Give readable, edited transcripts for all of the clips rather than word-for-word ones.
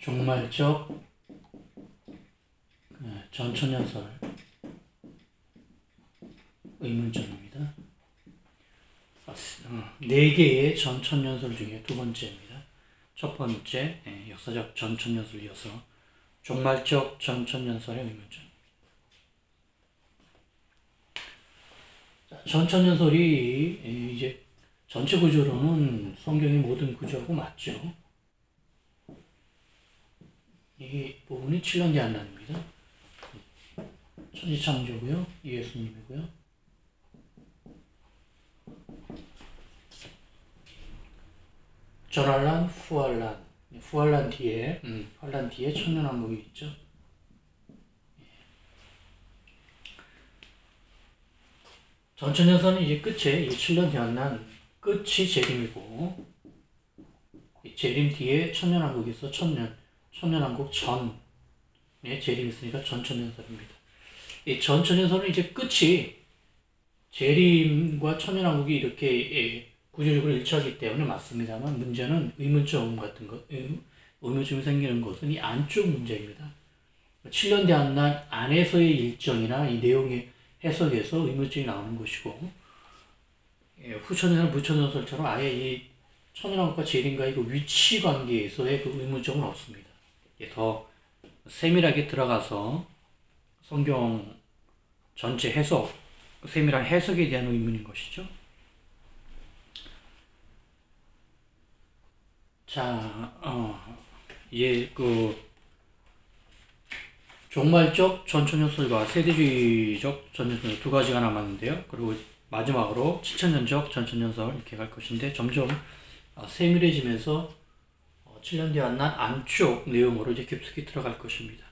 종말적 전천연설 의문점입니다. 4개의 전천연설 중에 두 번째입니다. 첫 번째, 역사적 전천연설을 이어서 종말적 전천연설의 의문점. 전천연설이 이제 전체 구조로는 성경의 모든 구조하고 맞죠. 이 부분이 7년 대한란입니다. 천지창조고요, 예수님이고요. 전환란, 후환란. 후환란 뒤에, 환란 뒤에 천년왕국이 있죠. 전천연설은 이제 끝에, 이 7년 대한란 끝이 재림이고, 재림 뒤에 천년왕국이 있어 천년왕국 전에 재림이 있으니까 전천연설입니다. 이 전천연설은 이제 끝이 재림과 천년왕국이 이렇게 구조적으로 일치하기 때문에 맞습니다만, 문제는 의문점 같은 것, 의문점이 생기는 것은 이 안쪽 문제입니다. 7년 대한란 안에서의 일정이나 이 내용의 해석에서 의문점이 나오는 것이고, 후천연설, 무천연설처럼 아예 이 천년왕국과 재림과의 그 위치 관계에서의 그 의문점은 없습니다. 더 세밀하게 들어가서 성경 전체 해석, 세밀한 해석에 대한 의문인 것이죠. 자, 이제 종말적 전천연설과 세대주의적 전천연설 두 가지가 남았는데요. 그리고 마지막으로 칠천년적 전천연설 이렇게 갈 것인데, 점점 세밀해지면서 7년 대한란 안쪽 내용으로 이제 깊숙이 들어갈 것입니다.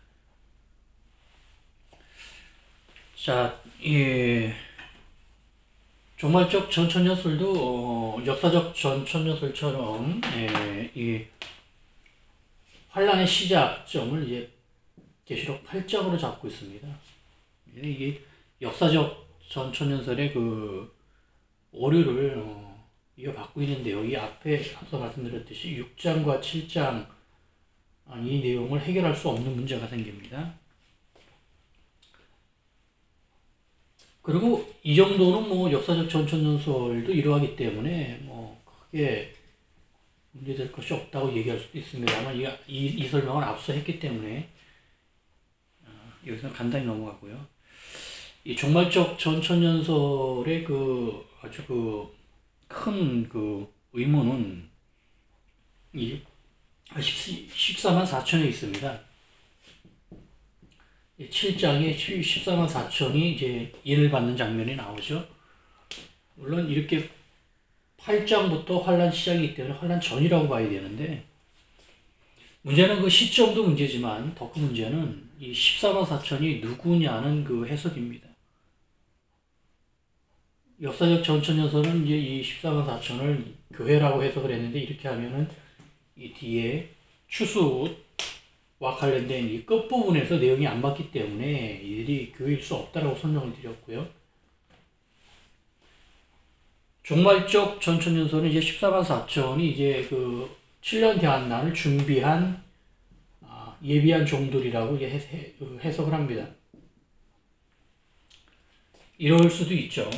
자, 종말적 전천연설도 역사적 전천연설처럼 이 환란의 시작점을 이제 계시록 8장으로 잡고 있습니다. 이게 역사적 전천연설의 그 오류를 이어받고 있는데요. 이 앞서 말씀드렸듯이 6장과 7장 이 내용을 해결할 수 없는 문제가 생깁니다. 그리고 이 정도는 뭐 역사적 전천연설도 이러하기 때문에 뭐 크게 문제될 것이 없다고 얘기할 수도 있습니다만, 이 설명은 앞서 했기 때문에 여기서 간단히 넘어가고요. 이 종말적 전천연설의 아주 큰 의문은 이 14만 4천에 있습니다. 7장에 14만 4천이 이제 인을 받는 장면이 나오죠. 물론 이렇게 8장부터 환란 시작이기 때문에 환란 전이라고 봐야 되는데, 문제는 그 시점도 문제지만 더 큰 문제는 이 14만 4천이 누구냐는 그 해석입니다. 역사적 전천연설은 이제 이 14만 4천을 교회라고 해석을 했는데, 이렇게 하면은 이 뒤에 추수와 관련된 이 끝부분에서 내용이 안 맞기 때문에 이들이 교회일 수 없다라고 설명을 드렸고요. 종말적 전천연설은 이제 14만 4천이 이제 그 7년 대한란을 준비한 예비한 종들이라고 이제 해석을 합니다. 이럴 수도 있죠.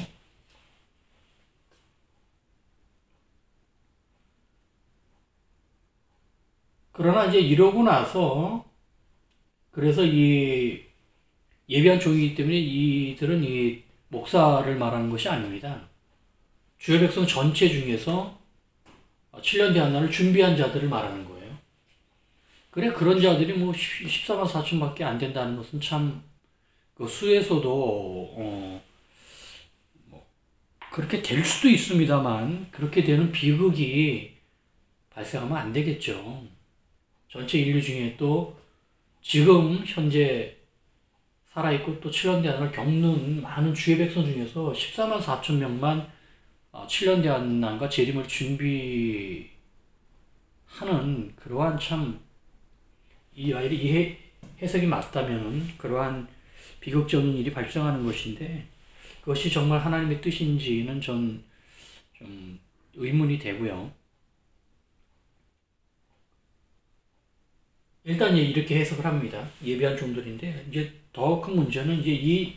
그러나 이제 이러고 나서, 그래서 이 예비한 종이기 때문에 이들은 이 목사를 말하는 것이 아닙니다. 주의 백성 전체 중에서 7년 대한란을 준비한 자들을 말하는 거예요. 그래, 그런 자들이 뭐 14만 4천밖에 안 된다는 것은 참, 그 수에서도 뭐 그렇게 될 수도 있습니다만, 그렇게 되는 비극이 발생하면 안 되겠죠. 전체 인류 중에 또 지금 현재 살아있고 또 7년 대한란을 겪는 많은 주의 백성 중에서 14만 4천 명만 7년 대한란과 재림을 준비하는, 그러한 참, 이 해석이 맞다면 그러한 비극적인 일이 발생하는 것인데, 그것이 정말 하나님의 뜻인지는 전 좀 의문이 되고요. 일단 이렇게 해석을 합니다. 예비한 종들인데, 이제 더 큰 문제는 이제 이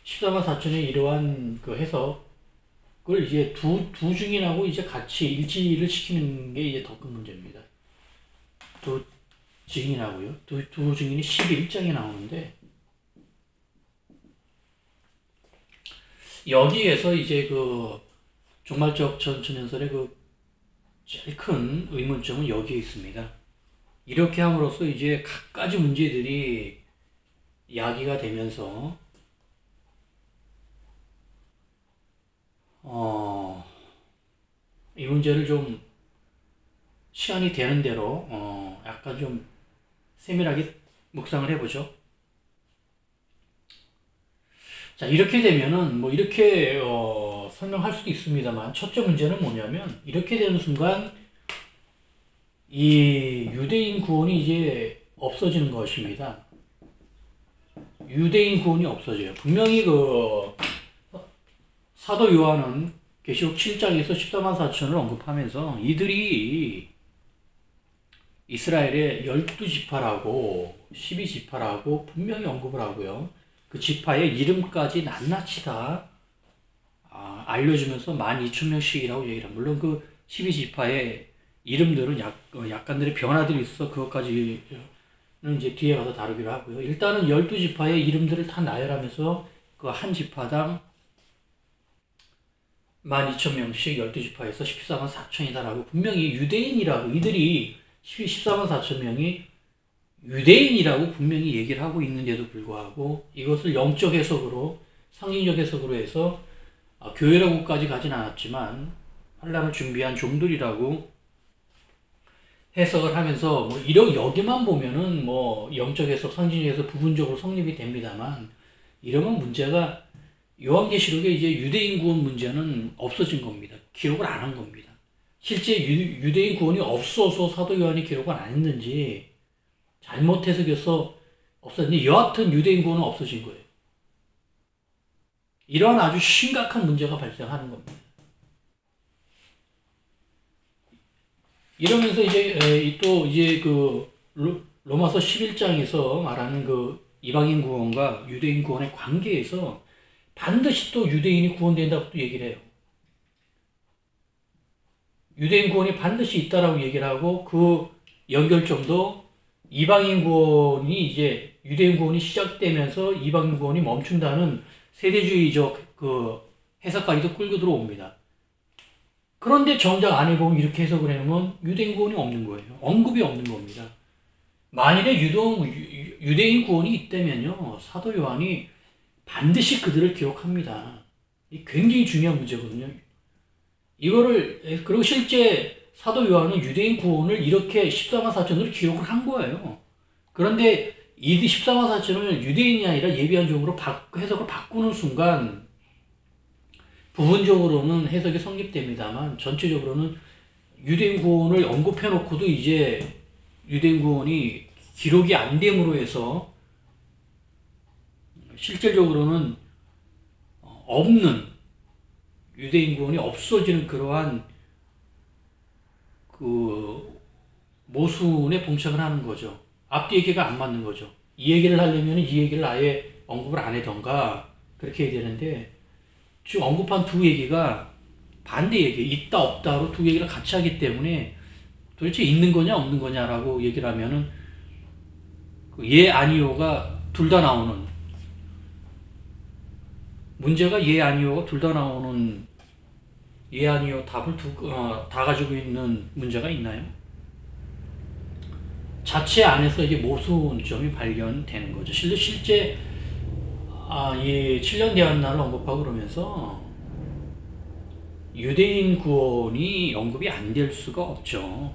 14만 4천의 이러한 그 해석을 이제 두 증인하고 이제 같이 일치를 시키는 게 이제 더 큰 문제입니다. 두 증인하고요. 두 증인이 11장에 나오는데, 여기에서 이제 그 종말적 전천연설의 그 제일 큰 의문점은 여기에 있습니다. 이렇게 함으로써 이제 갖가지 문제들이 야기가 되면서 이 문제를 좀 시간이 되는 대로 약간 좀 세밀하게 묵상을 해보죠. 자, 이렇게 되면은 뭐 이렇게 설명할 수도 있습니다만, 첫째 문제는 뭐냐면, 이렇게 되는 순간 이 유대인 구원이 이제 없어지는 것입니다. 유대인 구원이 없어져요. 분명히 그 사도 요한은 계시록 7장에서 14만 4천을 언급하면서 이들이 이스라엘의 12지파라고 12지파라고 분명히 언급을 하고요. 그 지파의 이름까지 낱낱이 다 알려주면서 12,000명씩이라고 얘기를 합니다. 물론 그 12지파의 이름들은 약간들의 변화들이 있어 그것까지는 이제 뒤에 가서 다루기로 하고요. 일단은 12지파의 이름들을 다 나열하면서 그 한 지파당 12,000명씩 12지파에서 14만 4천이다라고 분명히 유대인이라고, 이들이 14만 4천 명이 유대인이라고 분명히 얘기를 하고 있는데도 불구하고 이것을 영적 해석으로, 상징적 해석으로 해서 교회라고까지 가진 않았지만 환란을 준비한 종들이라고 해석을 하면서 뭐 여기만 보면은 뭐 영적 해석, 상징적 해석 부분적으로 성립이 됩니다만, 이러면 문제가 요한계시록에 이제 유대인 구원 문제는 없어진 겁니다. 기록을 안 한 겁니다. 실제 유대인 구원이 없어서 사도 요한이 기록을 안 했는지 잘못 해석해서 없었는지 여하튼 유대인 구원은 없어진 거예요. 이러한 아주 심각한 문제가 발생하는 겁니다. 이러면서 이제 또 이제 그 로마서 11장에서 말하는 그 이방인 구원과 유대인 구원의 관계에서 반드시 또 유대인이 구원된다고 또 얘기를 해요. 유대인 구원이 반드시 있다라고 얘기를 하고, 그 연결점도 이방인 구원이 이제 유대인 구원이 시작되면서 이방인 구원이 멈춘다는 세대주의적 그 해석까지도 끌고 들어옵니다. 그런데 정작 안에 보면 이렇게 해석을 해놓으면 유대인 구원이 없는 거예요. 언급이 없는 겁니다. 만일에 유대인 구원이 있다면요, 사도 요한이 반드시 그들을 기록합니다. 이 굉장히 중요한 문제거든요. 그리고 실제 사도 요한은 유대인 구원을 이렇게 14만 4천으로 기록을 한 거예요. 그런데 이 14만 4천을 유대인이 아니라 예비한 종으로 해석을 바꾸는 순간 부분적으로는 해석이 성립됩니다만, 전체적으로는 유대인 구원을 언급해 놓고도 이제 유대인 구원이 기록이 안 됨으로 해서 실질적으로는 없는, 유대인 구원이 없어지는 그러한 그 모순에 봉착을 하는 거죠. 앞뒤 얘기가 안 맞는 거죠. 이 얘기를 하려면 이 얘기를 아예 언급을 안 하던가 그렇게 해야 되는데, 지금 언급한 두 얘기가 반대 얘기, 있다 없다로 두 얘기를 같이 하기 때문에 도대체 있는 거냐 없는 거냐라고 얘기를 하면은 예 아니요가 둘 다 나오는, 문제가 예 아니요가 둘 다 나오는 예 아니요 답을 다 가지고 있는 문제가 있나요? 자체 안에서 이제 모순점이 발견되는 거죠. 실제 이 7년 대한날을 언급하고 그러면서 유대인 구원이 언급이 안 될 수가 없죠.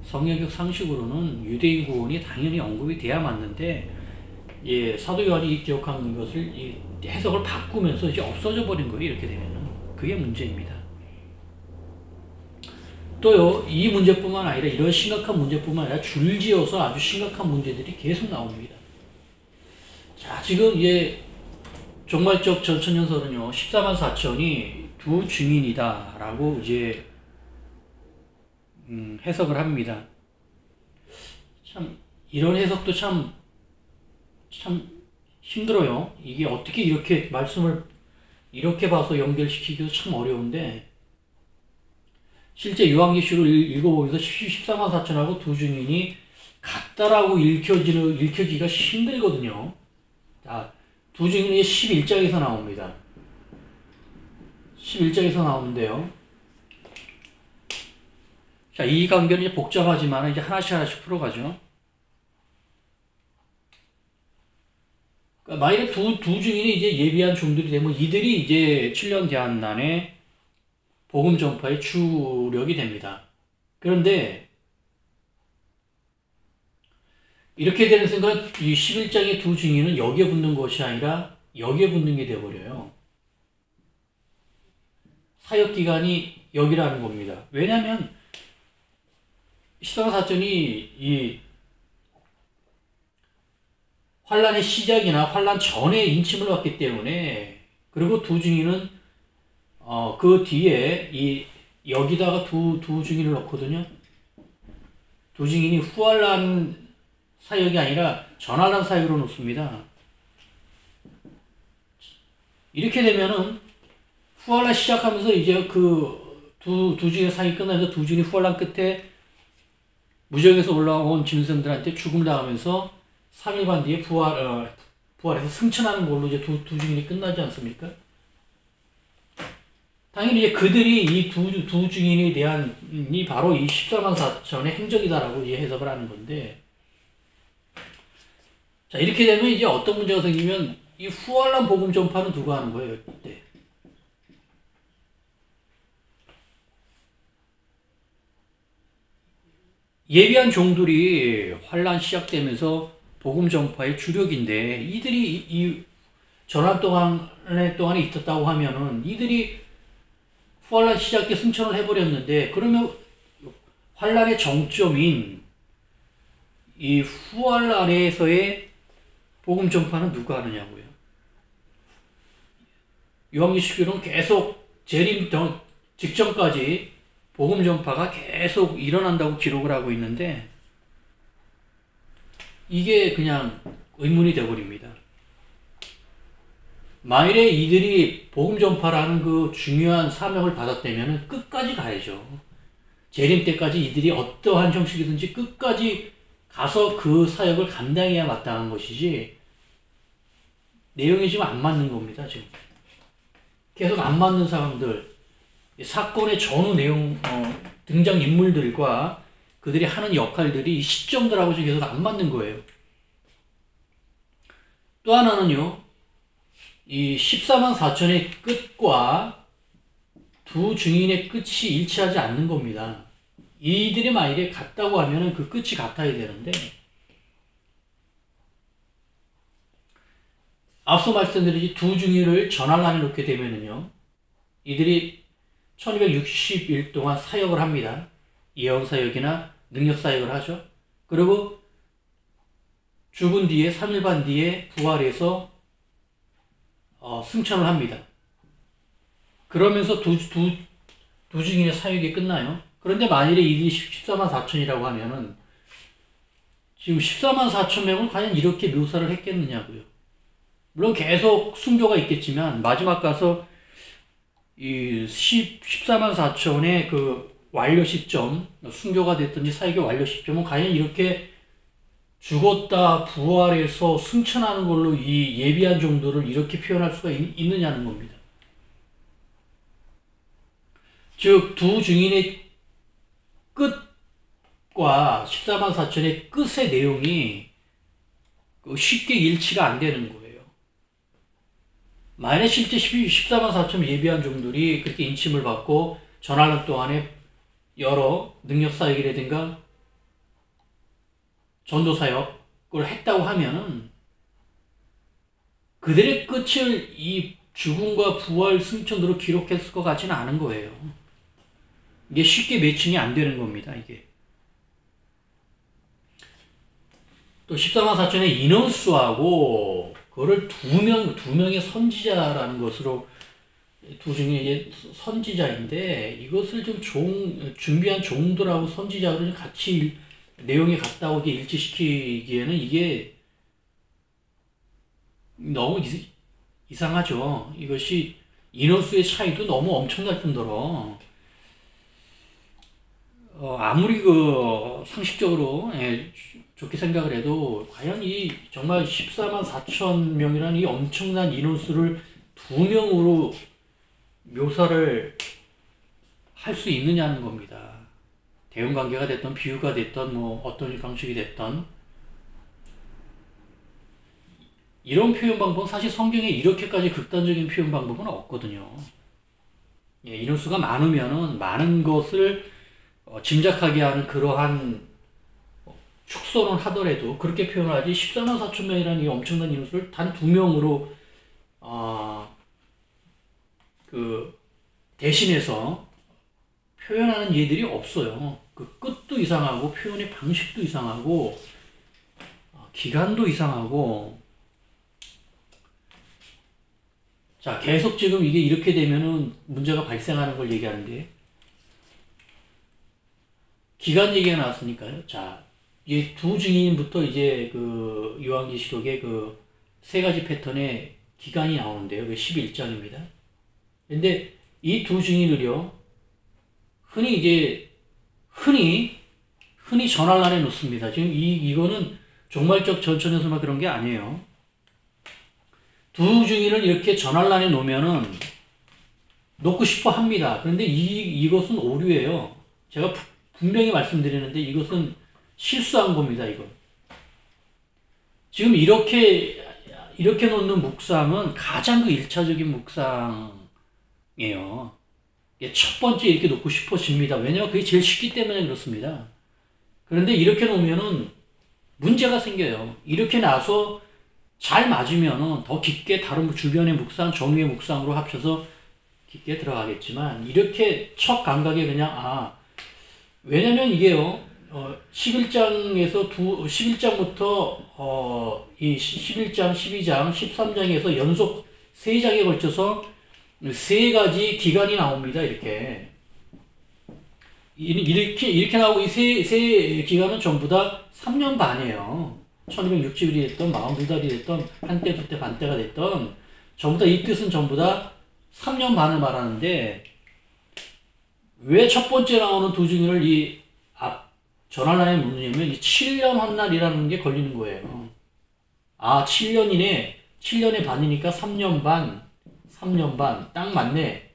성경적 상식으로는 유대인 구원이 당연히 언급이 돼야 맞는데, 사도 요한이 기록한 것을 해석을 바꾸면서 이제 없어져 버린 거예요. 이렇게 되면은 그게 문제입니다. 또요, 이 문제뿐만 아니라 이런 심각한 문제뿐만 아니라 줄지어서 아주 심각한 문제들이 계속 나옵니다. 자, 지금 종말적 전천연설은요, 14만 4천이 두 증인이다라고 이제 해석을 합니다. 참 이런 해석도 참 힘들어요. 이게 어떻게 이렇게 말씀을 이렇게 봐서 연결시키기도 참 어려운데, 실제 요한계시록을 읽어보면서 14만 4천하고 두 증인이 같다라고 읽혀지기가 힘들거든요. 자, 두 증인이 11장에서 나옵니다. 11장에서 나오는데요. 자, 이 관계는 이제 복잡하지만 이제 하나씩 풀어가죠. 그러니까 만일에 두 증인이 이제 예비한 종들이 되면 이들이 이제 7년 대환난의 복음 전파의 주력이 됩니다. 그런데 이렇게 되는 순간 이 11장의 두 증인은 여기에 붙는 것이 아니라 여기에 붙는 게 되어버려요. 사역기간이 여기라는 겁니다. 왜냐하면 14만 4천이 이 환란의 시작이나 환란 전에 인침을 받기 때문에, 그리고 두 증인은 그 뒤에 여기다가 두 증인을 넣거든요. 두 증인이 후환란 사역이 아니라 전환란 사역으로 놓습니다. 이렇게 되면은 후환란 시작하면서 이제 그 두 증인의 사역이 끝나면서 두 증인이 후환란 끝에 무정에서 올라온 짐승들한테 죽음을 당하면서 3일반 뒤에 부활해서 승천하는 걸로 이제 두 증인이 끝나지 않습니까? 당연히 이제 그들이 이 두 증인에 대한 이 바로 이 14만 4천의 행적이다라고 이제 해석을 하는 건데, 자, 이렇게 되면 이제 어떤 문제가 생기면 이 후환란 복음 전파는 누가 하는 거예요, 이때? 예비한 종들이 환란 시작되면서 복음 전파의 주력인데, 이들이 이 전환 동안에 있었다고 하면은 이들이 후환란 시작 때 승천을 해버렸는데, 그러면 환란의 정점인 이 후환란에서의 복음 전파는 누가 하느냐고요. 요한계시록은 계속 재림 직전까지 복음 전파가 계속 일어난다고 기록을 하고 있는데, 이게 그냥 의문이 되어버립니다. 만일에 이들이 복음 전파라는 그 중요한 사명을 받았다면 끝까지 가야죠. 재림 때까지 이들이 어떠한 형식이든지 끝까지 가서 그 사역을 감당해야 마땅한 것이지, 내용이 지금 안 맞는 겁니다. 지금 계속 안 맞는 사람들, 사건의 전후 내용, 등장 인물들과 그들이 하는 역할들이 시점들하고 지금 계속 안 맞는 거예요. 또 하나는요, 이 14만 4천의 끝과 두 증인의 끝이 일치하지 않는 겁니다. 이들이 만일에 같다고 하면 그 끝이 같아야 되는데, 앞서 말씀드린 두 증인을 전환란에 놓게 되면은요, 이들이 1260일 동안 사역을 합니다. 예언 사역이나 능력 사역을 하죠. 그리고 죽은 뒤에 3일 반 뒤에 부활해서 승천을 합니다. 그러면서 두 증인의 사역이 끝나요. 그런데 만일에 이들이 14만 4천이라고 하면은 지금 14만 4천 명을 과연 이렇게 묘사를 했겠느냐고요. 물론 계속 순교가 있겠지만 마지막 가서 이 14만 4천의 그 완료 시점, 순교가 됐든지 사역의 완료 시점은 과연 이렇게 죽었다 부활해서 승천하는 걸로 이 예비한 정도를 이렇게 표현할 수가 있느냐는 겁니다. 즉, 두 증인의 끝과 14만 4천의 끝의 내용이 쉽게 일치가 안 되는 거예요. 만약 실제 14만 4천 예비한 종들이 그렇게 인침을 받고 전환란 동안에 여러 능력 사역이라든가 전도 사역을 했다고 하면은 그들의 끝을 이 죽음과 부활 승천으로 기록했을 것 같지는 않은 거예요. 이게 쉽게 매칭이 안 되는 겁니다, 이게. 또 14만 4천의 인원수하고 그거를 두 명의 선지자라는 것으로, 두 중에 선지자인데 이것을 좀 준비한 종들하고 선지자를 같이 내용이 같다 오게 일치시키기에는 이게 너무 이상하죠. 이것이 인원수의 차이도 너무 엄청날 뿐더러 아무리 상식적으로 좋게 생각을 해도 과연 이 정말 14만 4천 명이라는 이 엄청난 인원수를 두 명으로 묘사를 할 수 있느냐는 겁니다. 대응관계가 됐던 비유가 됐던 어떤 방식이 됐던 이런 표현 방법은 사실 성경에 이렇게까지 극단적인 표현 방법은 없거든요. 인원수가 많으면은 많은 것을 짐작하게 하는 그러한 축소는 하더라도 그렇게 표현하지 14만 4천 명이라는 이 엄청난 인원수를 단 두 명으로 대신해서 표현하는 예들이 없어요. 그 끝도 이상하고 표현의 방식도 이상하고 기간도 이상하고 자 계속 지금 이게 이렇게 되면은 문제가 발생하는 걸 얘기하는데 기간 얘기가 나왔으니까요. 자, 이제 두 증인부터 이제 요한계시록의 세 가지 패턴의 기간이 나오는데요. 그 11장입니다. 근데 이 두 증인을요, 흔히 전할란에 놓습니다. 지금 이거는 종말적 전천에서만 그런 게 아니에요. 두 증인을 이렇게 전할란에 놓으면은 놓고 싶어 합니다. 그런데 이것은 오류예요. 제가 분명히 말씀드리는데 이것은 실수한 겁니다, 이거. 지금 이렇게 놓는 묵상은 가장 1차적인 묵상이에요. 첫 번째 이렇게 놓고 싶어집니다. 왜냐하면 그게 제일 쉽기 때문에 그렇습니다. 그런데 이렇게 놓으면은 문제가 생겨요. 이렇게 나서 잘 맞으면은 더 깊게 다른 주변의 묵상, 정의의 묵상으로 합쳐서 깊게 들어가겠지만 이렇게 첫 감각에 그냥 왜냐면 이게요. 11장부터 이 11장, 12장, 13장에서 연속 3장에 걸쳐서 3가지 기간이 나옵니다. 이렇게 나오고 이 세 기간은 전부 다 3년 반이에요. 1260일이 됐던 42달이 됐던 한때 두때 반때가 됐던 전부 다 이 뜻은 전부 다 3년 반을 말하는데 왜 첫 번째 나오는 두 증인을 전할란에 놓느냐면 이 7년 헛날이라는 게 걸리는 거예요. 7년의 반이니까 3년 반 딱 맞네.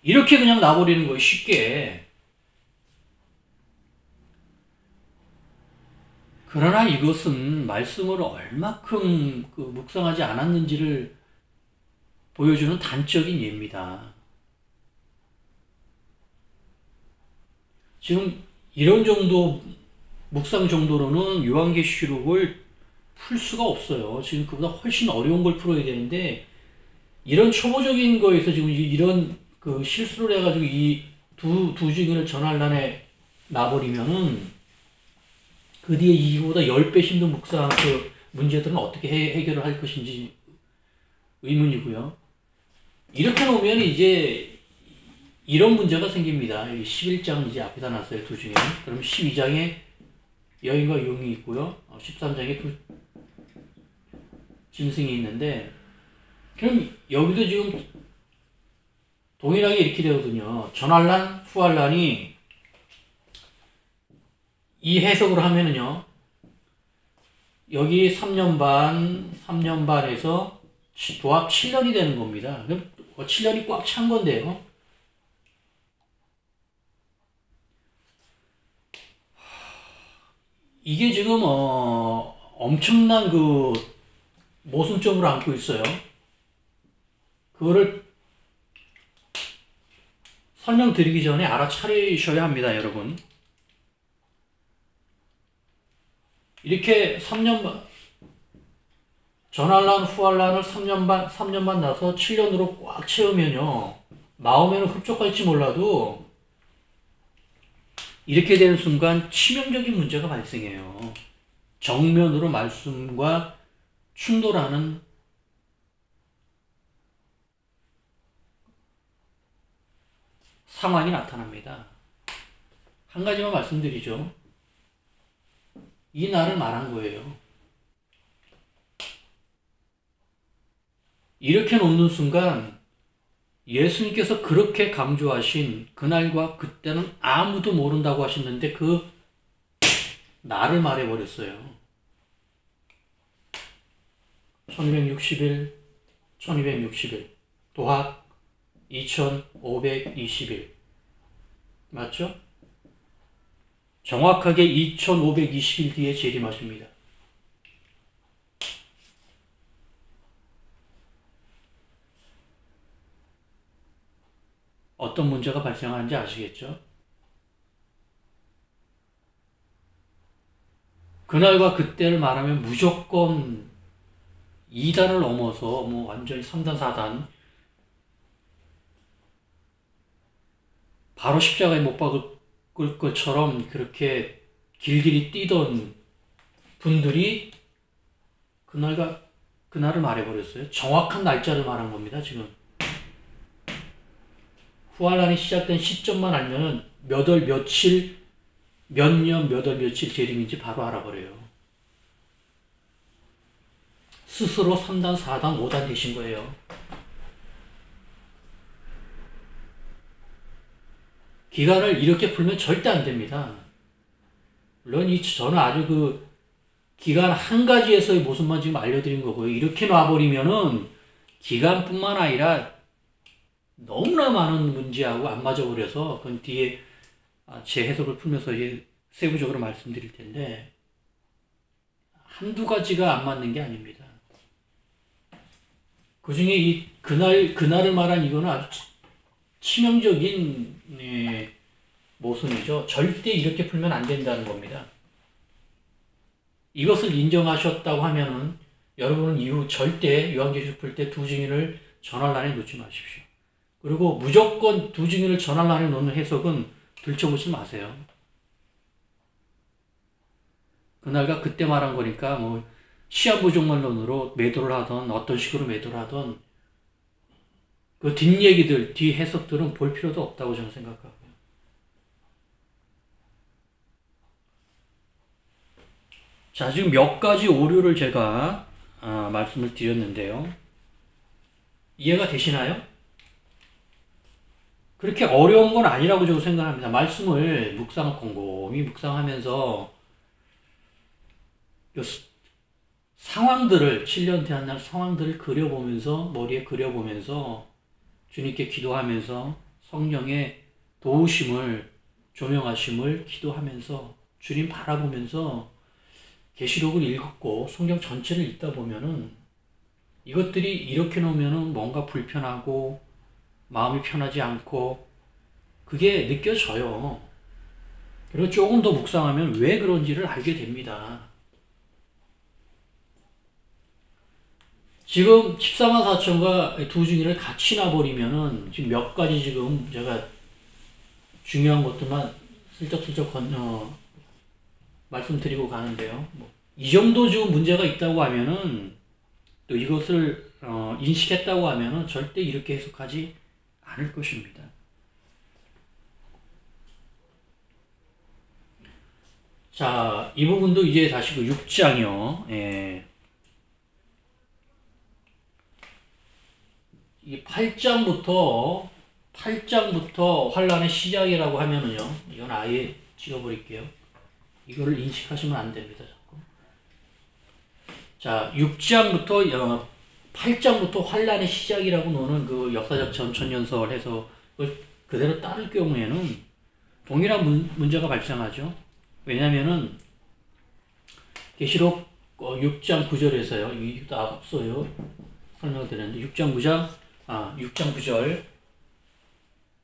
이렇게 그냥 놔버리는 거예요. 쉽게. 그러나 이것은 말씀을 얼마큼 묵상하지 않았는지를 보여주는 단적인 예입니다. 지금 이런 정도 묵상 정도로는 요한계시록을 풀 수가 없어요. 지금 그보다 훨씬 어려운 걸 풀어야 되는데 이런 초보적인 거에서 지금 이런 실수를 해가지고 이 두 증인을 전할란에 놔버리면은 그 뒤에 이거보다 10배 힘든 묵상 문제들은 어떻게 해결을 할 것인지 의문이고요. 이렇게 놓으면 이제 이런 문제가 생깁니다. 11장 이제 앞에다 놨어요. 두 증인. 그럼 12장에 여인과 용이 있고요. 13장에 두 짐승이 있는데 그럼 여기도 지금 동일하게 이렇게 되거든요. 전할란, 후할란이 이 해석을 하면은요. 여기 3년 반에서 도합 7년이 되는 겁니다. 그럼 7년이 꽉 찬 건데요. 이게 지금 엄청난 모순점을 안고 있어요. 그거를 설명드리기 전에 알아차리셔야 합니다, 여러분. 이렇게 3년 전할란, 후할란을 3년 반 나서 7년으로 꽉 채우면요. 마음에는 흡족할지 몰라도 이렇게 되는 순간 치명적인 문제가 발생해요. 정면으로 말씀과 충돌하는 상황이 나타납니다. 한 가지만 말씀드리죠. 이 날을 말한 거예요. 이렇게 놓는 순간 예수님께서 그렇게 강조하신 그날과 그때는 아무도 모른다고 하셨는데 그 날을 말해버렸어요. 1260일, 1260일, 도합 2520일. 맞죠? 정확하게 2520일 뒤에 재림하십니다. 어떤 문제가 발생하는지 아시겠죠? 그날과 그때를 말하면 무조건 2단을 넘어서 뭐 완전히 3단, 4단 바로 십자가에 못 박을 것처럼 그렇게 길길이 뛰던 분들이 그날을 말해버렸어요. 정확한 날짜를 말한 겁니다, 지금. 후환란이 시작된 시점만 알면은 몇 월, 며칠, 몇 년, 몇 월, 며칠 재림인지 바로 알아버려요. 스스로 3단, 4단, 5단 되신 거예요. 기간을 이렇게 풀면 절대 안 됩니다. 물론 저는 아주 기간 한 가지에서의 모습만 지금 알려드린 거고요. 이렇게 놔버리면은 기간뿐만 아니라 너무나 많은 문제하고 안 맞아버려서 그건 뒤에 제 해석을 풀면서 세부적으로 말씀드릴 텐데 한두 가지가 안 맞는 게 아닙니다. 그 중에 그날을 말한 이거는 아주 치명적인 모순이죠. 절대 이렇게 풀면 안 된다는 겁니다. 이것을 인정하셨다고 하면은 여러분은 이후 절대 요한계시록 풀 때 두 증인을 전할란에 놓지 마십시오. 그리고 무조건 두 증인을 전할란에 놓는 해석은 들춰보지 마세요. 그날과 그때 말한 거니까 뭐 시한부족말론으로 매도를 하던 어떤 식으로 매도를 하던 그 뒷얘기들, 뒷해석들은 볼 필요도 없다고 저는 생각하고요. 자, 지금 몇 가지 오류를 제가 말씀을 드렸는데요. 이해가 되시나요? 그렇게 어려운 건 아니라고 저는 생각합니다. 말씀을 곰곰이 묵상하면서 상황들을 7년 대한날 상황들을 그려보면서 머리에 그려보면서 주님께 기도하면서 성령의 도우심을 조명하심을 기도하면서 주님 바라보면서 계시록을 읽고 성경 전체를 읽다 보면은 이것들이 이렇게 놓으면은 뭔가 불편하고 마음이 편하지 않고 그게 느껴져요. 그리고 조금 더 묵상하면 왜 그런지를 알게 됩니다. 지금 14만 4천과 두 증인을 같이 놔버리면은 지금 몇 가지 지금 제가 중요한 것들만 슬쩍슬쩍 말씀드리고 가는데요. 이 정도 지금 문제가 있다고 하면은 또 이것을 인식했다고 하면은 절대 이렇게 해석하지 않을 것입니다. 자, 이 부분도 이제 다시 6장이요. 이 8장부터 환란의 시작이라고 하면은요. 이건 아예 찍어버릴게요. 이거를 인식하시면 안 됩니다. 자꾸. 자, 6장부터 8장부터 환란의 시작이라고 노는 그 역사적 전천연설 해석을 그대로 따를 경우에는 동일한 문제가 발생하죠. 왜냐면은 계시록 6장 9절에서요. 이것도 앞서요. 설명을 드렸는데 6장 9절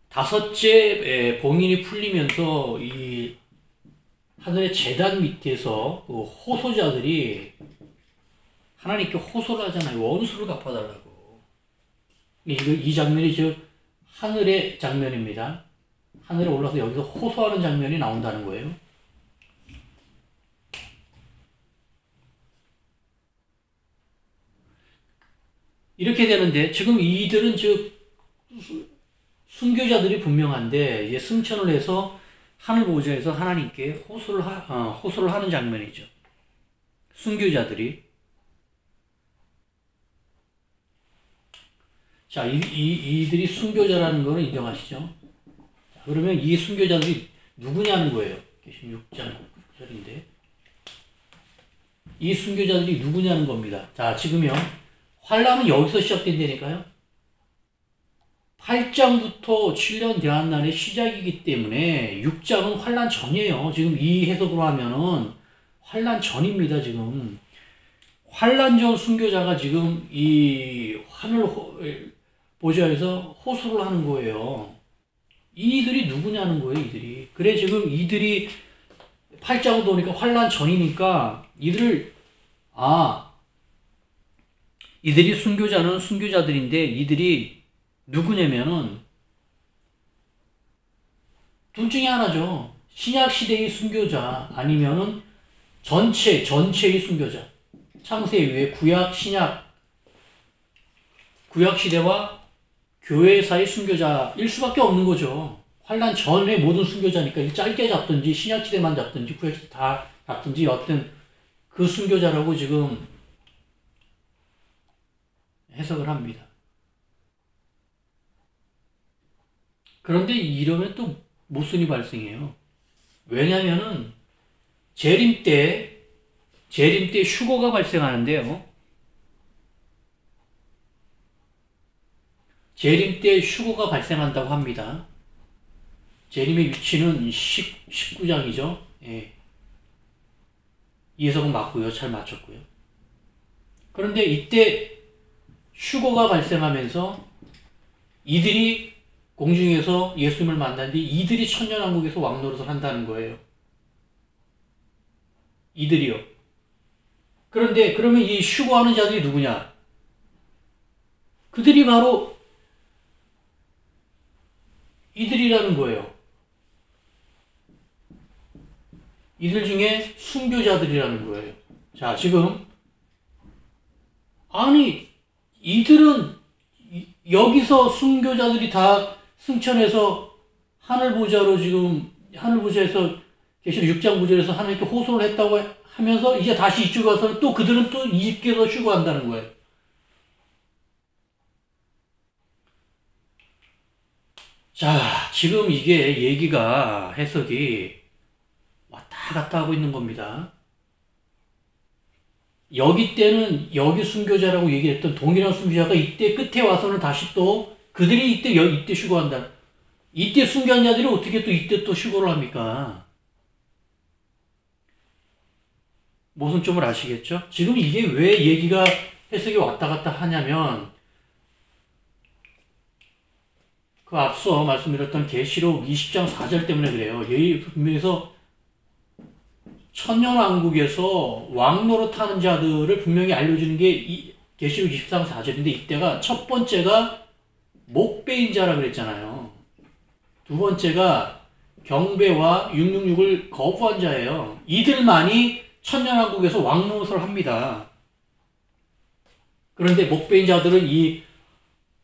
다섯째 봉인이 풀리면서 이 하늘의 제단 밑에서 그 호소자들이 하나님께 호소를 하잖아요. 원수를 갚아달라고. 이 장면이 즉 하늘의 장면입니다. 하늘에 올라서 여기서 호소하는 장면이 나온다는 거예요. 이렇게 되는데 지금 이들은 즉 순교자들이 분명한데 이제 승천을 해서 하늘 보좌에서 하나님께 호소를 하는 장면이죠. 순교자들이. 자, 이들이 순교자라는 거는 인정하시죠? 자, 그러면 이 순교자들이 누구냐는 거예요. 16장 9절인데. 이 순교자들이 누구냐는 겁니다. 자, 지금요. 환란은 여기서 시작된다니까요. 8장부터 7년 대환란의 시작이기 때문에 6장은 환란 전이에요. 지금 이 해석으로 하면은 환란 전입니다. 지금 환란 전 순교자가 지금 이 하늘 보좌에서 호소를 하는 거예요. 이들이 누구냐는 거예요. 이들이. 그래 지금 이들이 8장으로 보니까 환란 전이니까 이들이 순교자는 순교자들인데 이들이 누구냐면은 둘 중에 하나죠. 신약 시대의 순교자 아니면은 전체의 순교자. 창세 이후에 구약 시대와 교회사의 순교자일 수밖에 없는 거죠. 환란 전의 모든 순교자니까 짧게 잡든지 신약 시대만 잡든지 구약 시대 다 잡든지 어떤 그 순교자라고 지금 해석을 합니다. 그런데 이러면 또 모순이 발생해요. 왜냐면은 재림 때 휴거가 발생하는데요. 재림 때 휴거가 발생한다고 합니다. 재림의 위치는 19장이죠. 예. 이 해석은 맞고요. 잘 맞췄고요. 그런데 이때 휴거가 발생하면서 이들이 공중에서 예수님을 만난 뒤 이들이 천년왕국에서 왕노릇을 한다는 거예요. 이들이요. 그런데 그러면 이 휴거하는 자들이 누구냐? 그들이 바로 이들이라는 거예요. 이들 중에 순교자들이라는 거예요. 자, 지금 아니 이들은 여기서 순교자들이 다 승천해서 하늘보좌에서 계시록 6장 9절에서 하나님께 호소를 했다고 하면서 이제 다시 이쪽 와서 또 그들은 또 이집트에서 휴거한다는 거예요. 자, 지금 이게 얘기가 해석이 왔다 갔다 하고 있는 겁니다. 여기 때는 여기 순교자라고 얘기했던 동일한 순교자가 이때 끝에 와서는 다시 또 그들이 이때 휴거한다. 이때 순교한 자들이 어떻게 또 이때 또 휴거를 합니까? 모순점을 아시겠죠? 지금 이게 왜 얘기가 해석이 왔다 갔다 하냐면 그 앞서 말씀드렸던 계시록 20장 4절 때문에 그래요. 여기 분명해서 천년왕국에서 왕노릇하는 자들을 분명히 알려주는 게 계시록 20장 4절인데 이때가 첫 번째가 목배인 자라 그랬잖아요. 두 번째가 경배와 666을 거부한 자예요. 이들만이 천년왕국에서 왕노릇을 합니다. 그런데 목배인 자들은 이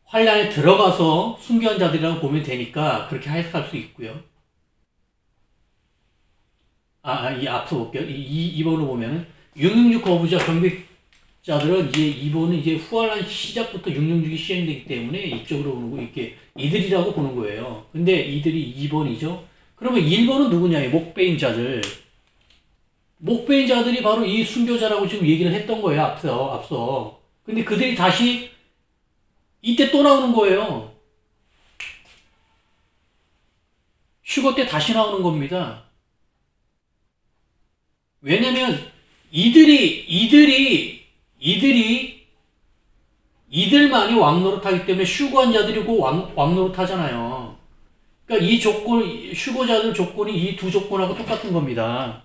환란에 들어가서 순교한 자들이라고 보면 되니까 그렇게 해석할 수 있고요. 이 앞서 볼게요. 2번으로 보면은 666 거부자 경배자들은 이번은 후환란 시작부터 666이 시행되기 때문에 이쪽으로 보는 거 이렇게 이들이라고 보는 거예요. 근데 이들이 2번이죠. 그러면 1번은 누구냐? 목배인 자들. 목배인 자들이 바로 이 순교자라고 지금 얘기를 했던 거예요. 앞서. 근데 그들이 다시 이때 또 나오는 거예요. 휴거 때 다시 나오는 겁니다. 왜냐면 이들만이 왕노릇하기 때문에 휴거한 자들이고 왕노릇하잖아요. 그러니까 이 휴거자들 조건이 이 두 조건하고 똑같은 겁니다.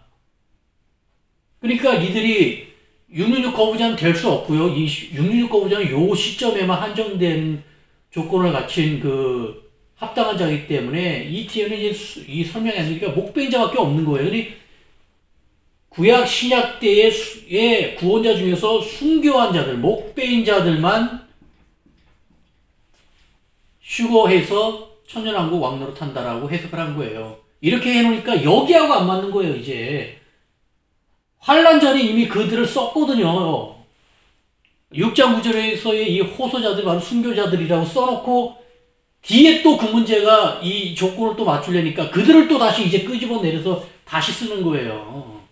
그러니까 이들이 666 거부자는 될 수 없고요. 이 666 거부자는 요 시점에만 한정된 조건을 갖춘 그 합당한 자이기 때문에 이 뒤에는 이 설명이 안 되니까 목배인 자밖에 없는 거예요. 구약 신약 때의 구원자 중에서 순교한 자들, 목배인 자들만 휴거해서 천년왕국 왕노릇 한다라고 해석을 한 거예요. 이렇게 해놓으니까 여기하고 안 맞는 거예요, 이제. 환란 전에 이미 그들을 썼거든요. 6장 9절에서의 이 호소자들 바로 순교자들이라고 써놓고 뒤에 또 그 문제가 이 조건을 또 맞추려니까 그들을 또 다시 이제 끄집어 내려서 다시 쓰는 거예요.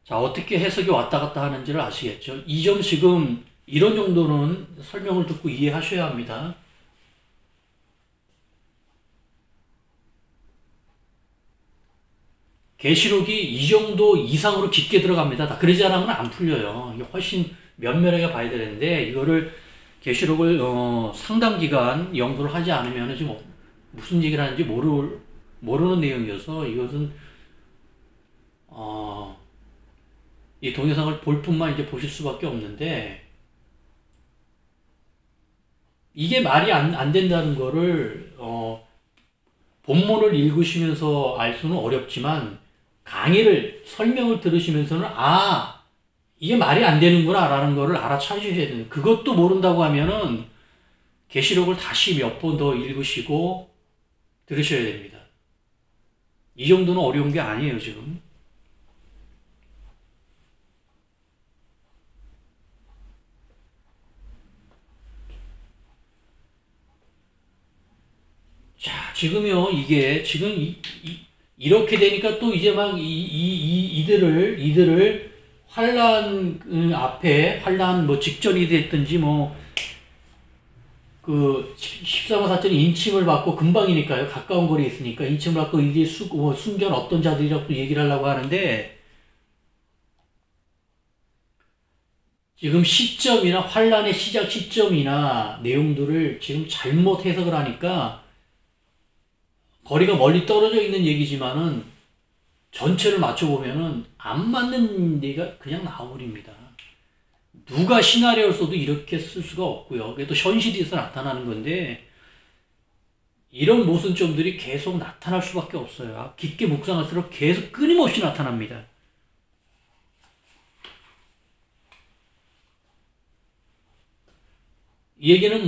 자, 어떻게 해석이 왔다 갔다 하는지를 아시겠죠? 이 점 지금 이런 정도는 설명을 듣고 이해하셔야 합니다. 계시록이 이 정도 이상으로 깊게 들어갑니다. 그러지 않으면 안 풀려요. 이게 훨씬 면밀하게 봐야 되는데 이거를 계시록을 상당 기간 연구를 하지 않으면 지금 무슨 얘기를 하는지 모르는 내용이어서 이것은 이 동영상을 볼 뿐만 이제 보실 수밖에 없는데 이게 말이 안 된다는 거를 본문을 읽으시면서 알 수는 어렵지만 강의를 설명을 들으시면서는 이게 말이 안 되는구나 라는 거를 알아차셔야 되는 그것도 모른다고 하면은 계시록을 다시 몇 번 더 읽으시고 들으셔야 됩니다. 이 정도는 어려운 게 아니에요 지금. 자, 지금요, 이게, 지금 이렇게 되니까 또 이제 막 이들을 환란 앞에, 환란 뭐 직전이 됐든지 뭐, 그, 13호 사건이 인침을 받고 금방이니까요. 가까운 거리에 있으니까. 인침을 받고 이게 순전 어떤 자들이라고 얘기를 하려고 하는데, 지금 시점이나 환란의 시작 시점이나 내용들을 지금 잘못 해석을 하니까, 거리가 멀리 떨어져 있는 얘기지만은 전체를 맞춰보면은 안 맞는 얘기가 그냥 나와버립니다. 누가 시나리오를 써도 이렇게 쓸 수가 없고요. 그게 또 현실에서 나타나는 건데 이런 모순점들이 계속 나타날 수밖에 없어요. 깊게 묵상할수록 계속 끊임없이 나타납니다. 이 얘기는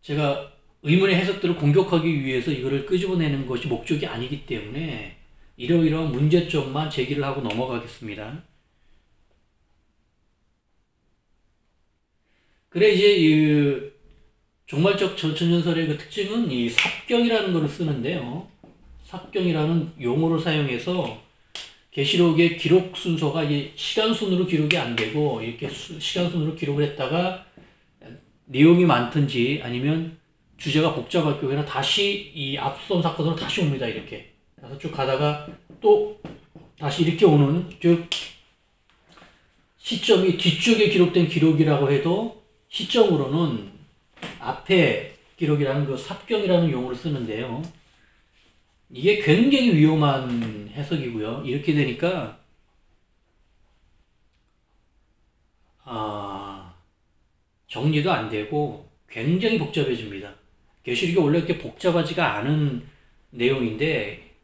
제가 의문의 해석들을 공격하기 위해서 이거를 끄집어내는 것이 목적이 아니기 때문에 이러이러한 문제점만 제기를 하고 넘어가겠습니다. 그래 이제 이 종말적 전천전설의 그 특징은 이 삽경이라는 것을 쓰는데요. 삽경이라는 용어를 사용해서 계시록의 기록 순서가 이제 시간 순으로 기록이 안 되고 이렇게 시간 순으로 기록을 했다가 내용이 많든지 아니면 주제가 복잡할 경우에는 다시 이 앞선 사건으로 다시 옵니다. 이렇게. 그래서 쭉 가다가 또 다시 이렇게 오는, 즉 시점이 뒤쪽에 기록된 기록이라고 해도 시점으로는 앞에 기록이라는 그 삽경이라는 용어를 쓰는데요. 이게 굉장히 위험한 해석이고요. 이렇게 되니까 정리도 안 되고 굉장히 복잡해집니다. 계시록이 원래 이렇게 복잡하지가 않은 내용인데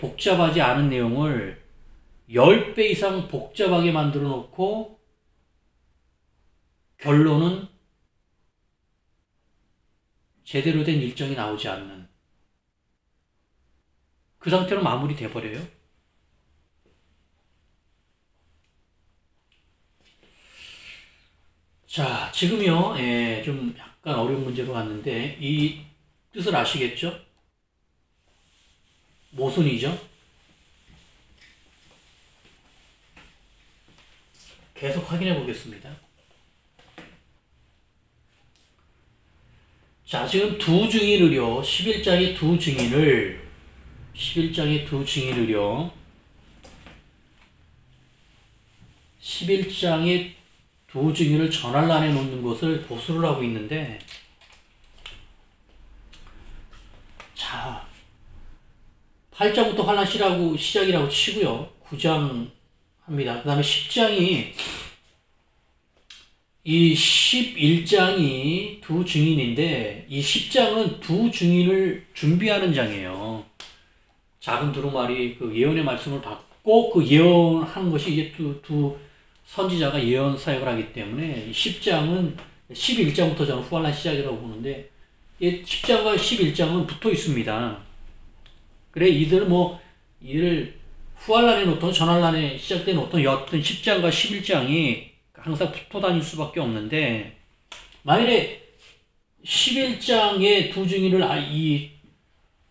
복잡하지 않은 내용을 10배 이상 복잡하게 만들어 놓고 결론은 제대로 된 일정이 나오지 않는 그 상태로 마무리돼 버려요. 자, 지금요, 좀 약간 어려운 문제로 갔는데 이 뜻을 아시겠죠? 모순이죠? 계속 확인해 보겠습니다. 자, 지금 두 증인을요, 11장의 두 증인을요, 11장의 두 증인을 전환란에 놓는 것을 보수를 하고 있는데, 자, 8장부터 환란 시작이라고 치고요. 9장 합니다. 그 다음에 10장이, 이 11장이 두 증인인데, 이 10장은 두 증인을 준비하는 장이에요. 작은 두루마리 그 예언의 말씀을 받고 그 예언한 것이 이제 두 선지자가 예언 사역을 하기 때문에 10장은 11장부터 저는 후환란 시작이라고 보는데 10장과 11장은 붙어 있습니다. 그래 이들 이를 후환란에 놓던 전환란에 시작된 어떤 10장과 11장이 항상 붙어 다닐 수밖에 없는데 만일에 11장의 두 증인을 이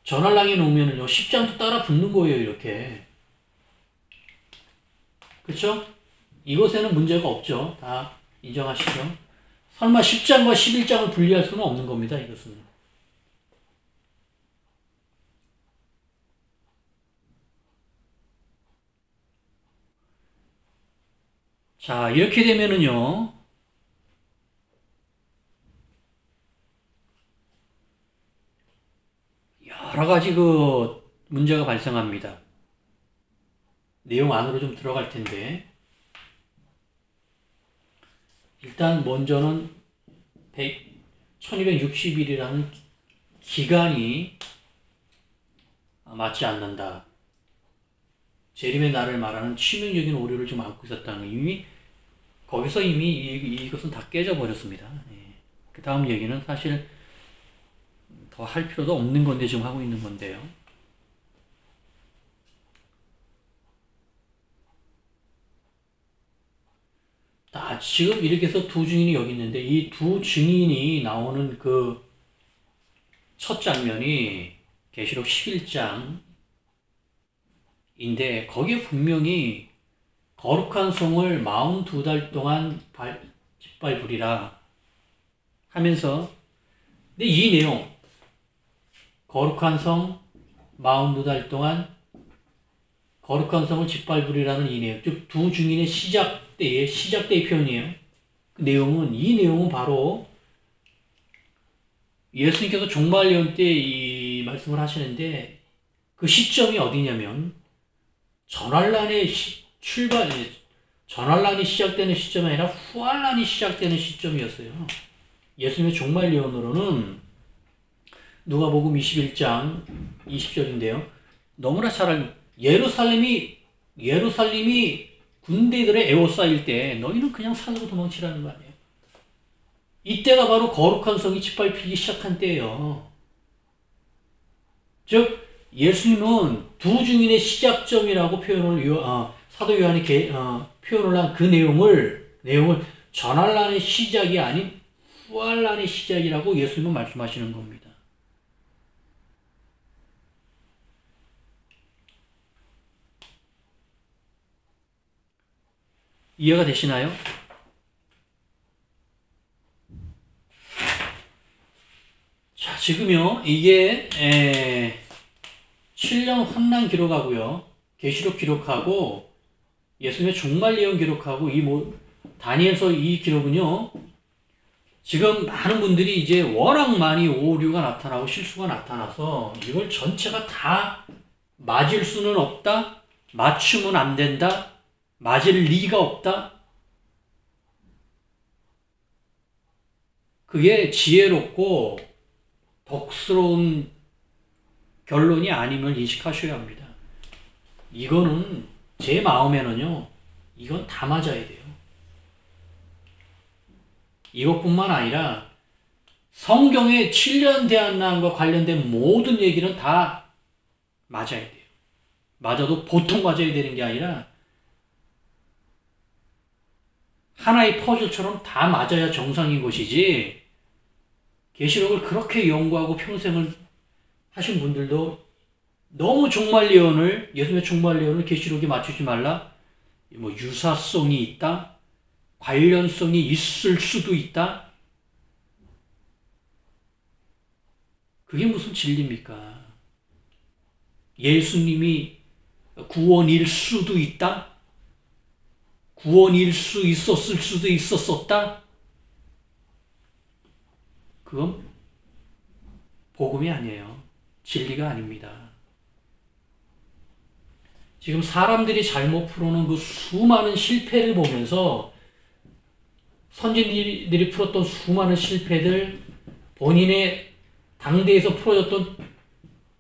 전환란에 놓으면요 10장도 따라 붙는 거예요 이렇게. 그렇죠? 이것에는 문제가 없죠. 다 인정하시죠? 설마 10장과 11장을 분리할 수는 없는 겁니다. 이것은. 자, 이렇게 되면은요. 여러 가지 문제가 발생합니다. 내용 안으로 좀 들어갈 텐데. 일단 먼저는 1260일이라는 기간이 맞지 않는다. 재림의 날을 말하는 치명적인 오류를 좀 안고 있었다는 거. 거기서 이미 이것은 다 깨져버렸습니다. 그 다음 얘기는 사실 더 할 필요도 없는 건데 지금 하고 있는 건데요. 지금 이렇게 해서 두 증인이 여기 있는데 이 두 증인이 나오는 그 첫 장면이 계시록 11장인데 거기에 분명히 거룩한 성을 42달 동안 짓밟으리라 하면서 근데 이 내용 거룩한 성 42달 동안 거룩한 성을 짓밟으리라는 이 내용 즉 두 증인의 시작대의 표현이에요. 이 내용은 바로 예수님께서 종말 예언 때 이 말씀을 하시는데 그 시점이 어디냐면 전환란이 시작되는 시점이 아니라 후환란이 시작되는 시점이었어요. 예수님의 종말 예언으로는 누가복음 21장 20절인데요. 너무나 잘 알고 예루살렘이 군대들의 에워싸일 때 너희는 그냥 산으로 도망치라는 거 아니에요. 이때가 바로 거룩한 성이 짓밟히기 시작한 때예요. 즉 예수님은 두 증인의 시작점이라고 사도 요한이 표현을 한 그 내용을 전환란의 시작이 아닌 후환란의 시작이라고 예수님은 말씀하시는 겁니다. 이해가 되시나요? 자, 지금요, 이게, 7년 환난 기록하고요, 계시록 기록하고, 예수님의 종말 예언 기록하고, 다니엘서 이 기록은요, 지금 많은 분들이 이제 워낙 많이 오류가 나타나고 실수가 나타나서, 이걸 전체가 다 맞을 수는 없다, 맞추면 안 된다, 맞을 리가 없다, 그게 지혜롭고, 덕스러운 결론이 아님을 인식하셔야 합니다. 이거는 제 마음에는요. 이건 다 맞아야 돼요. 이것뿐만 아니라 성경의 7년 대한난과 관련된 모든 얘기는 다 맞아야 돼요. 맞아도 보통 맞아야 되는 게 아니라 하나의 퍼즐처럼 다 맞아야 정상인 것이지 계시록을 그렇게 연구하고 평생을 하신 분들도 너무 예수님의 종말 예언을 계시록에 맞추지 말라. 유사성이 있다. 관련성이 있을 수도 있다. 그게 무슨 진리입니까? 예수님이 구원일 수도 있다. 구원일 수 있었을 수도 있었었다. 그건 복음이 아니에요. 진리가 아닙니다. 지금 사람들이 잘못 풀어놓은 그 수많은 실패를 보면서 선진들이 풀었던 수많은 실패들, 본인의 당대에서 풀어졌던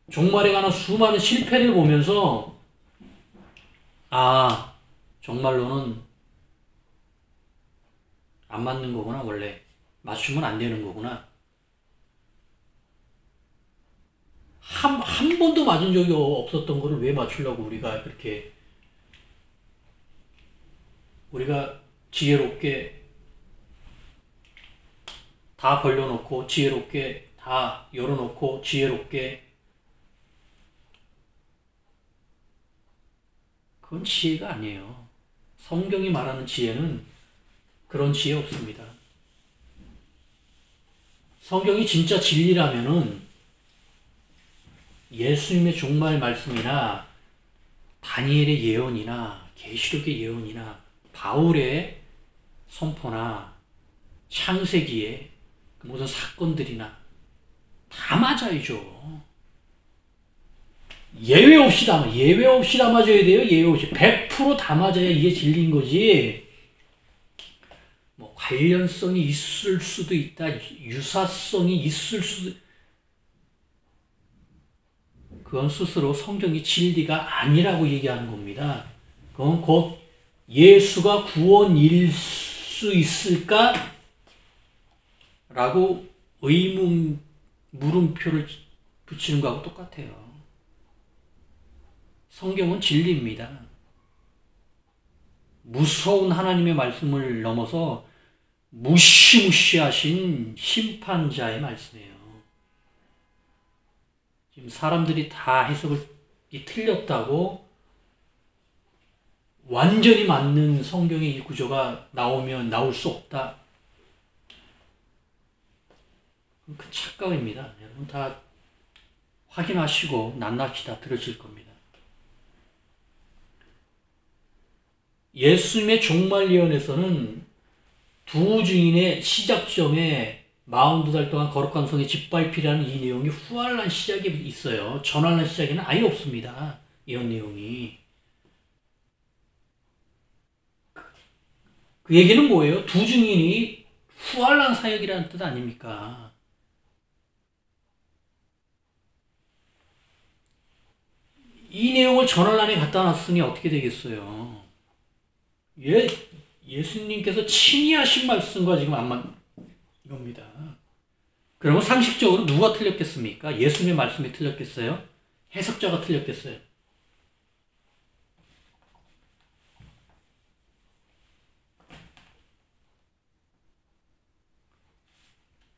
종말에 관한 수많은 실패를 보면서 정말로는 안 맞는 거구나. 원래 맞추면 안 되는 거구나. 한 번도 맞은 적이 없었던 거를 왜 맞추려고 우리가 지혜롭게 다 벌려놓고 지혜롭게 다 열어놓고 지혜롭게, 그건 지혜가 아니에요. 성경이 말하는 지혜는 그런 지혜 없습니다. 성경이 진짜 진리라면은 예수님의 종말 말씀이나 다니엘의 예언이나 계시록의 예언이나 바울의 선포나 창세기의 모든 사건들이나 다 맞아야죠. 예외 없이 다 맞아야 돼요. 예외 없이 100% 다 맞아야 이게 진리인 거지. 뭐 관련성이 있을 수도 있다, 유사성이 있을 수도, 그건 스스로 성경이 진리가 아니라고 얘기하는 겁니다. 그건 곧 예수가 구원일 수 있을까? 라고 물음표를 붙이는 거하고 똑같아요. 성경은 진리입니다. 무서운 하나님의 말씀을 넘어서 무시무시하신 심판자의 말씀이에요. 지금 사람들이 다 해석을 틀렸다고 완전히 맞는 성경의 이 구조가 나올 수 없다. 그 착각입니다. 여러분 다 확인하시고 낱낱이 다 들으실 겁니다. 예수님의 종말 예언에서는 두 증인의 시작점에 42달 동안 거룩한 성에 짓밟히라는 이 내용이 후활란 시작에 있어요. 전환란 시작에는 아예 없습니다. 예언 내용이. 그 얘기는 뭐예요? 두 증인이 후활란 사역이라는 뜻 아닙니까? 이 내용을 전환란에 갖다 놨으니 어떻게 되겠어요? 예수님께서 친히 하신 말씀과 지금 안 맞는 겁니다. 그러면 상식적으로 누가 틀렸겠습니까? 예수님의 말씀이 틀렸겠어요? 해석자가 틀렸겠어요?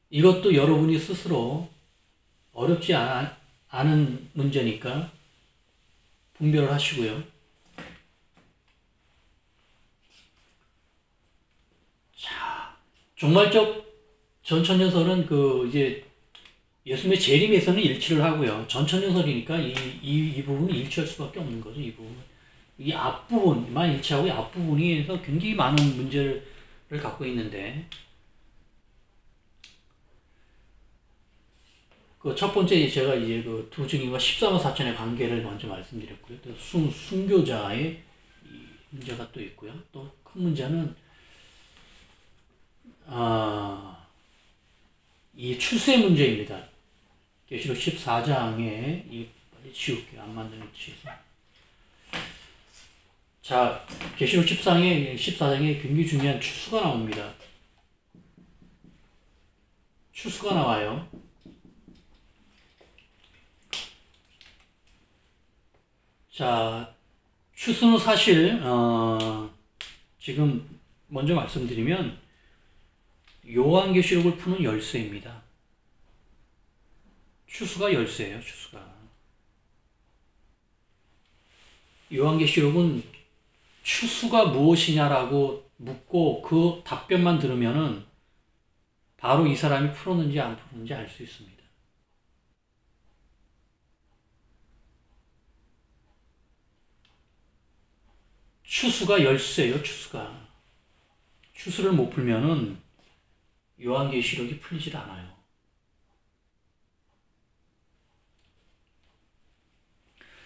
이것도 여러분이 스스로 어렵지 않은 문제니까 분별을 하시고요. 자, 종말적 전천년설은 이제 예수님의 재림에서는 일치를 하고요. 전천년설이니까 이 부분은 일치할 수밖에 없는 거죠. 이 부분. 이 앞부분만 일치하고 이 앞부분에서 굉장히 많은 문제를 갖고 있는데, 그 첫 번째 제가 이제 그 두 증인과 14만 4천의 관계를 먼저 말씀드렸고요. 또 순교자의 문제가 또 있고요. 또 큰 문제는 이 출세 문제입니다. 계시록 14장에 빨리 지울게요. 안 맞는 위치에서. 자, 계시록 14장에 굉장히 중요한 추수가 나옵니다. 추수가 나와요. 자, 추수는 사실 지금 먼저 말씀드리면 요한계시록을 푸는 열쇠입니다. 추수가 열쇠예요. 추수가. 요한계시록은 추수가 무엇이냐라고 묻고 그 답변만 들으면은 바로 이 사람이 풀었는지 안 풀었는지 알 수 있습니다. 추수가 열쇠예요. 추수가. 추수를 못 풀면은 요한계시록이 풀리질 않아요.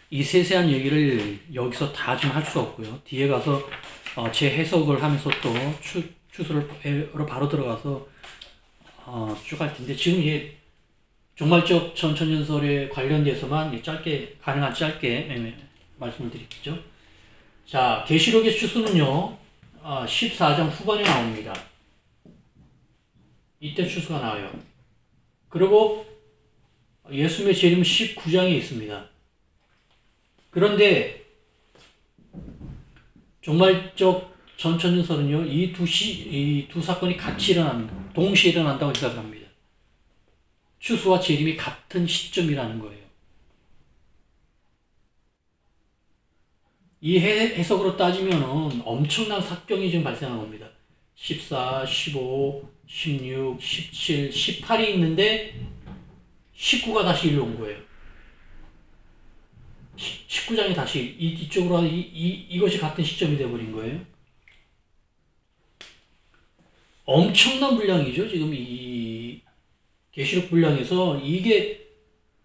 이 세세한 얘기를 여기서 다 좀 할 수 없고요. 뒤에 가서 제 해석을 하면서 또 추수로 바로 들어가서 쭉 할 텐데, 지금 이제 종말적 전천년설에 관련돼서만 가능한 짧게 말씀을 드리겠죠. 자, 계시록의 추수는요, 14장 후반에 나옵니다. 이때 추수가 나와요. 그리고 예수님의 재림은 19장에 있습니다. 그런데 종말적 전천년설은요, 이 두 사건이 같이 동시에 일어난다고 생각을 합니다. 추수와 재림이 같은 시점이라는 거예요. 이 해석으로 따지면은 엄청난 사건이 지금 발생한 겁니다. 14, 15, 16, 17, 18이 있는데 19가 다시 일로 온 거예요. 19장이 다시 이쪽으로 이것이 같은 시점이 되어버린 거예요. 엄청난 분량이죠. 지금 이 계시록 분량에서 이게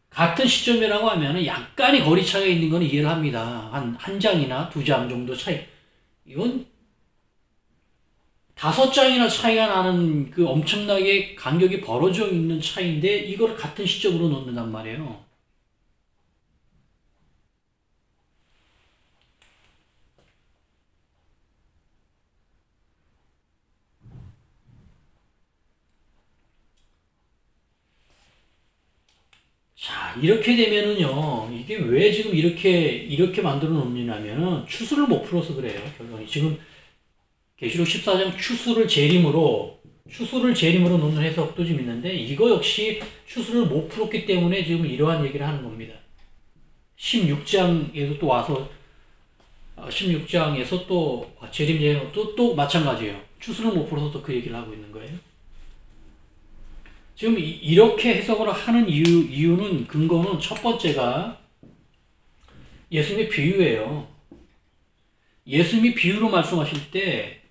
같은 시점이라고 하면 약간의 거리 차이가 있는 건 이해를 합니다. 한 장이나 두 장 정도 차이. 이건 5장이나 차이가 나는 그 엄청나게 간격이 벌어져 있는 차이인데 이걸 같은 시점으로 놓는단 말이에요. 자, 이렇게 되면은요, 이게 왜 지금 이렇게 만들어 놓느냐면은 추수를 못 풀어서 그래요, 결론이. 지금 계시록 14장 추수를 재림으로 놓는 해석도 좀 있는데, 이거 역시 추수를 못 풀었기 때문에 지금 이러한 얘기를 하는 겁니다. 16장에서 또 와서, 16장에서 또 재림 예언도 또 마찬가지예요. 추수를 못 풀어서 또 그 얘기를 하고 있는 거예요. 지금 이렇게 해석을 하는 이유는 근거는 첫 번째가 예수님의 비유예요. 예수님이 비유로 말씀하실 때